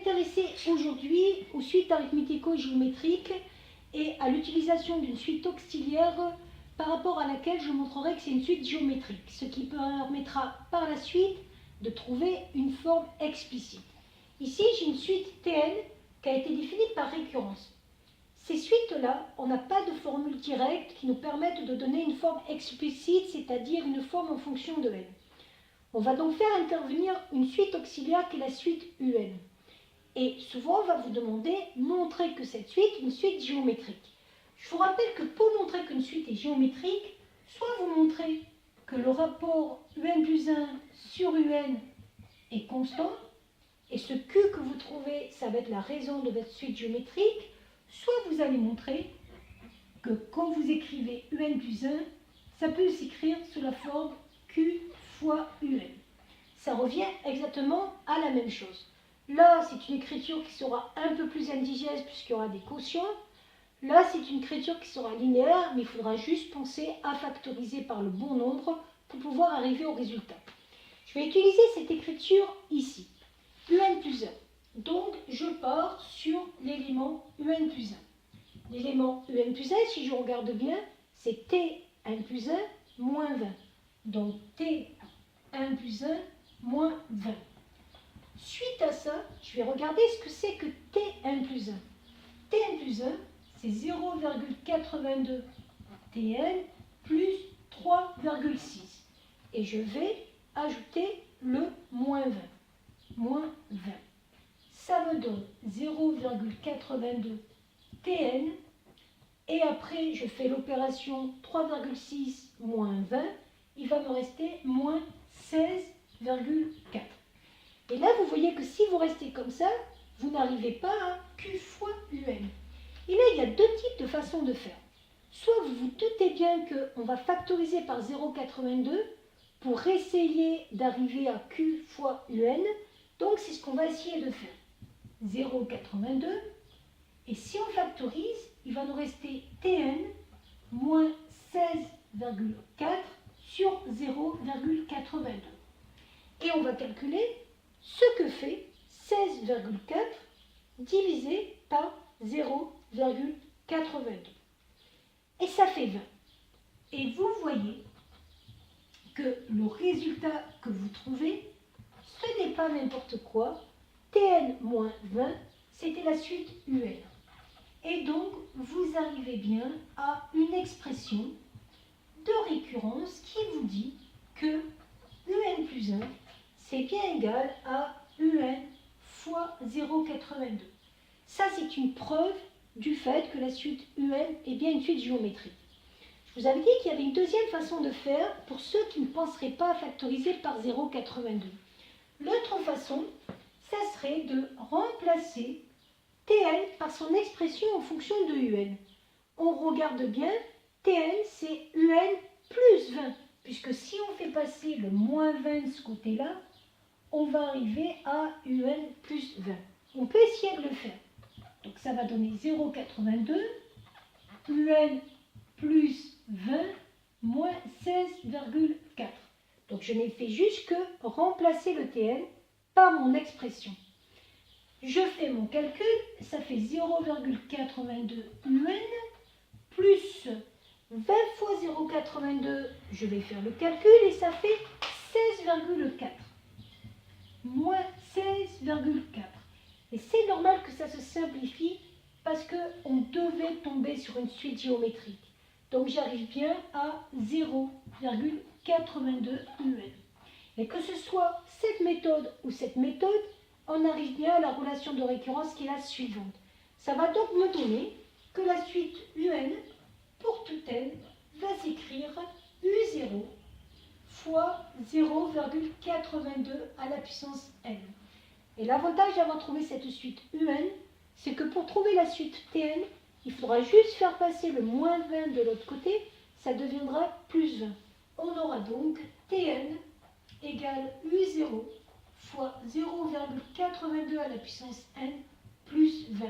m'intéresser aujourd'hui aux suites arithmético-géométriques et à l'utilisation d'une suite auxiliaire par rapport à laquelle je montrerai que c'est une suite géométrique, ce qui permettra par la suite de trouver une forme explicite. Ici, j'ai une suite Tn qui a été définie par récurrence. Ces suites-là, on n'a pas de formule directe qui nous permette de donner une forme explicite, c'est-à-dire une forme en fonction de n. On va donc faire intervenir une suite auxiliaire qui est la suite UN. Et souvent, on va vous demander de montrer que cette suite est une suite géométrique. Je vous rappelle que pour montrer qu'une suite est géométrique, soit vous montrez que le rapport UN plus 1 sur UN est constant, et ce Q que vous trouvez, ça va être la raison de votre suite géométrique, soit vous allez montrer que quand vous écrivez UN plus 1, ça peut s'écrire sous la forme Q fois UN. Ça revient exactement à la même chose. Là, c'est une écriture qui sera un peu plus indigeste puisqu'il y aura des quotients. Là, c'est une écriture qui sera linéaire, mais il faudra juste penser à factoriser par le bon nombre pour pouvoir arriver au résultat. Je vais utiliser cette écriture ici, UN plus 1. Donc, je pars sur l'élément UN plus 1. L'élément UN plus 1, si je regarde bien, c'est T1 plus 1 moins 20. Donc, T1 plus 1 moins 20. Suite à ça, je vais regarder ce que c'est que T1 plus 1. Tn plus 1, c'est 0,82 Tn plus 3,6. Et je vais ajouter le moins 20. Moins 20. Ça me donne 0,82 Tn. Et après, je fais l'opération 3,6 moins 20. Il va me rester moins 16,4. Et là, vous voyez que si vous restez comme ça, vous n'arrivez pas à Q fois UN. Et là, il y a deux types de façons de faire. Soit vous vous doutez bien qu'on va factoriser par 0,82 pour essayer d'arriver à Q fois UN. Donc, c'est ce qu'on va essayer de faire. 0,82. Et si on factorise, il va nous rester Tn moins 16,4 sur 0,82. Et on va calculer ce que fait 16,4 divisé par 0,82. Et ça fait 20. Et vous voyez que le résultat que vous trouvez, ce n'est pas n'importe quoi. Tn moins 20, c'était la suite UN. Et donc, vous arrivez bien à une expression de récurrence qui vous dit que UN plus 1, c'est bien égal à UN fois 0,82. Ça, c'est une preuve du fait que la suite UN est bien une suite géométrique. Je vous avais dit qu'il y avait une deuxième façon de faire pour ceux qui ne penseraient pas à factoriser par 0,82. L'autre façon, ça serait de remplacer Tn par son expression en fonction de UN. On regarde bien, Tn, c'est UN plus 20, puisque si on fait passer le moins 20 de ce côté-là, on va arriver à UN plus 20. On peut essayer de le faire. Donc ça va donner 0,82, UN plus 20, moins 16,4. Donc je n'ai fait juste que remplacer le Tn par mon expression. Je fais mon calcul, ça fait 0,82 UN plus 20 fois 0,82, je vais faire le calcul et ça fait 16,4. Moins 16,4. Et c'est normal que ça se simplifie parce qu'on devait tomber sur une suite géométrique. Donc j'arrive bien à 0,82 UN. Et que ce soit cette méthode ou cette méthode, on arrive bien à la relation de récurrence qui est la suivante. Ça va donc me donner que la suite UN, pour tout n, va s'écrire U0 fois 0,82 à la puissance n. Et l'avantage d'avoir trouvé cette suite UN, c'est que pour trouver la suite Tn, il faudra juste faire passer le moins 20 de l'autre côté, ça deviendra plus 20. On aura donc Tn égale U0 fois 0,82 à la puissance n plus 20.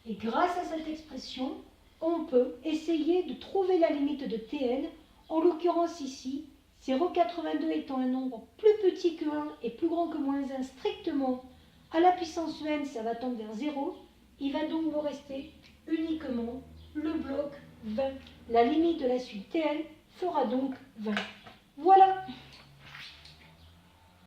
Et grâce à cette expression, on peut essayer de trouver la limite de Tn, en l'occurrence ici, 0,82 étant un nombre plus petit que 1 et plus grand que moins 1 strictement À la puissance n, ça va tendre vers 0. Il va donc me rester uniquement le bloc 20. La limite de la suite Tn fera donc 20. Voilà.